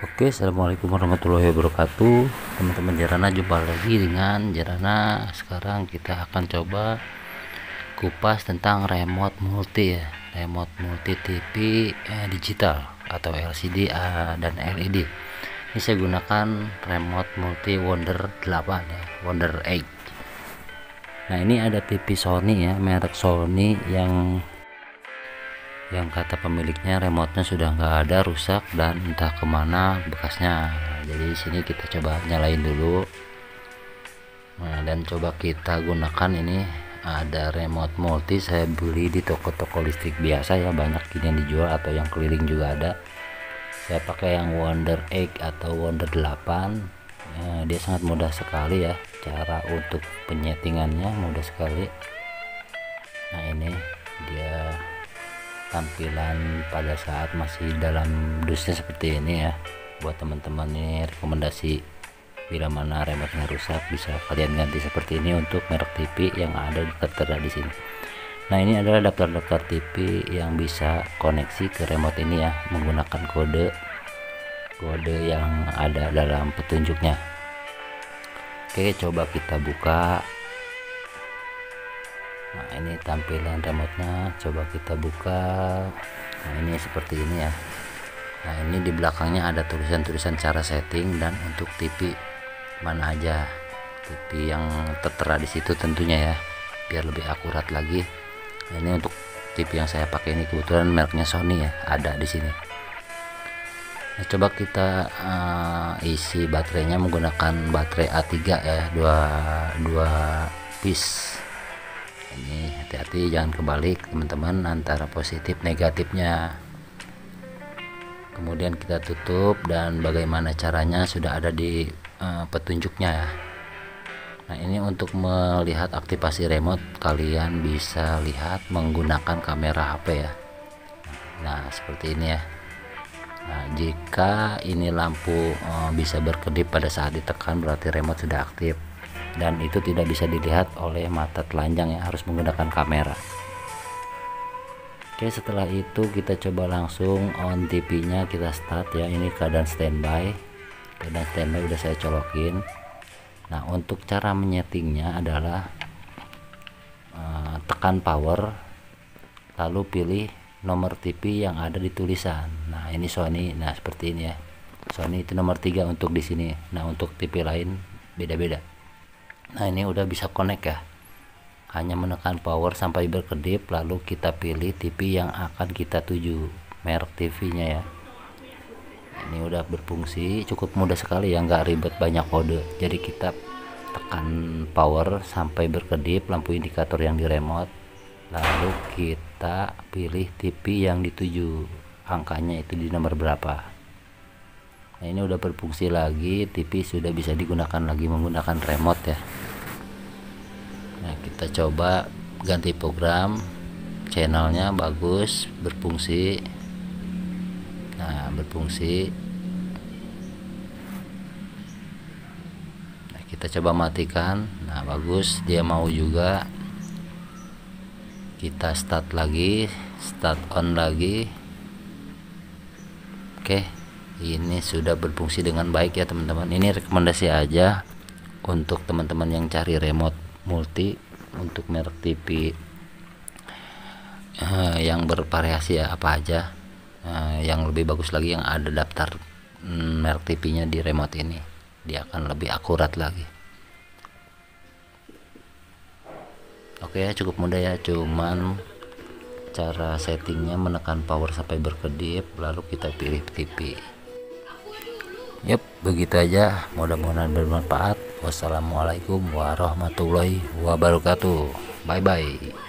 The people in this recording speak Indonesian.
Oke, assalamualaikum warahmatullahi wabarakatuh, teman-teman Jarana. Jumpa lagi dengan Jarana. Sekarang kita akan coba kupas tentang remote multi ya, remote multi TV digital atau LCD dan LED. Ini saya gunakan remote multi Wonder 8 ya, Wonder 8. Nah, ini ada TV Sony ya, merek Sony yang kata pemiliknya remote-nya sudah nggak ada, rusak dan entah kemana bekasnya. Jadi di sini kita coba nyalain dulu. Nah, dan coba kita gunakan ini. Ada remote multi saya beli di toko-toko listrik biasa ya, banyak yang dijual atau yang keliling juga ada. Saya pakai yang Wonder 8 atau Wonder 8. Dia sangat mudah sekali ya, cara untuk penyetingannya mudah sekali. Nah, ini dia tampilan pada saat masih dalam dusnya seperti ini ya. Buat teman-teman ini rekomendasi, bila mana remote-nya rusak bisa kalian ganti seperti ini untuk merek TV yang ada tertera di sini. Nah, ini adalah daftar-daftar TV yang bisa koneksi ke remote ini ya, menggunakan kode yang ada dalam petunjuknya. Oke, coba kita buka. Nah, ini tampilan remote-nya, coba kita buka. Nah, ini seperti ini ya. Nah, ini di belakangnya ada tulisan-tulisan cara setting dan untuk TV mana aja, TV yang tertera di situ tentunya ya, biar lebih akurat lagi. Nah, ini untuk TV yang saya pakai ini kebetulan mereknya Sony ya, ada di sini. Nah, coba kita isi baterainya menggunakan baterai A3 ya, dua piece. Ini hati-hati jangan kebalik teman-teman antara positif negatifnya. Kemudian kita tutup, dan bagaimana caranya sudah ada di petunjuknya ya. Nah, ini untuk melihat aktivasi remote kalian bisa lihat menggunakan kamera HP ya. Nah, seperti ini ya. Nah, jika ini lampu bisa berkedip pada saat ditekan, berarti remote sudah aktif. Dan itu tidak bisa dilihat oleh mata telanjang ya, harus menggunakan kamera. Oke, setelah itu kita coba langsung on TV nya, kita start ya. Ini keadaan standby udah saya colokin. Nah, untuk cara menyetingnya adalah tekan power, lalu pilih nomor TV yang ada di tulisan. Nah, ini Sony. Nah, seperti ini ya, Sony itu nomor 3 untuk di sini. Nah, untuk TV lain beda-beda. Nah, ini udah bisa connect ya, hanya menekan power sampai berkedip, lalu kita pilih TV yang akan kita tuju, merek TV nya ya. Ini udah berfungsi, cukup mudah sekali ya, nggak ribet banyak kode. Jadi kita tekan power sampai berkedip lampu indikator yang di remote, lalu kita pilih TV yang dituju, angkanya itu di nomor berapa. Nah, ini udah berfungsi lagi, TV sudah bisa digunakan lagi menggunakan remote ya. Nah, kita coba ganti program, channelnya bagus, berfungsi. Nah, berfungsi. Nah, kita coba matikan. Nah, bagus, dia mau juga. Kita start lagi, start on lagi. Oke, ini sudah berfungsi dengan baik ya teman-teman. Ini rekomendasi aja untuk teman-teman yang cari remote multi untuk merek TV yang bervariasi ya, apa aja. Yang lebih bagus lagi yang ada daftar merek TV nya di remote ini, dia akan lebih akurat lagi. Oke ya, cukup mudah ya, cuman cara settingnya menekan power sampai berkedip, lalu kita pilih TV. Yep, begitu aja, mudah-mudahan bermanfaat. Wassalamualaikum warahmatullahi wabarakatuh. Bye bye.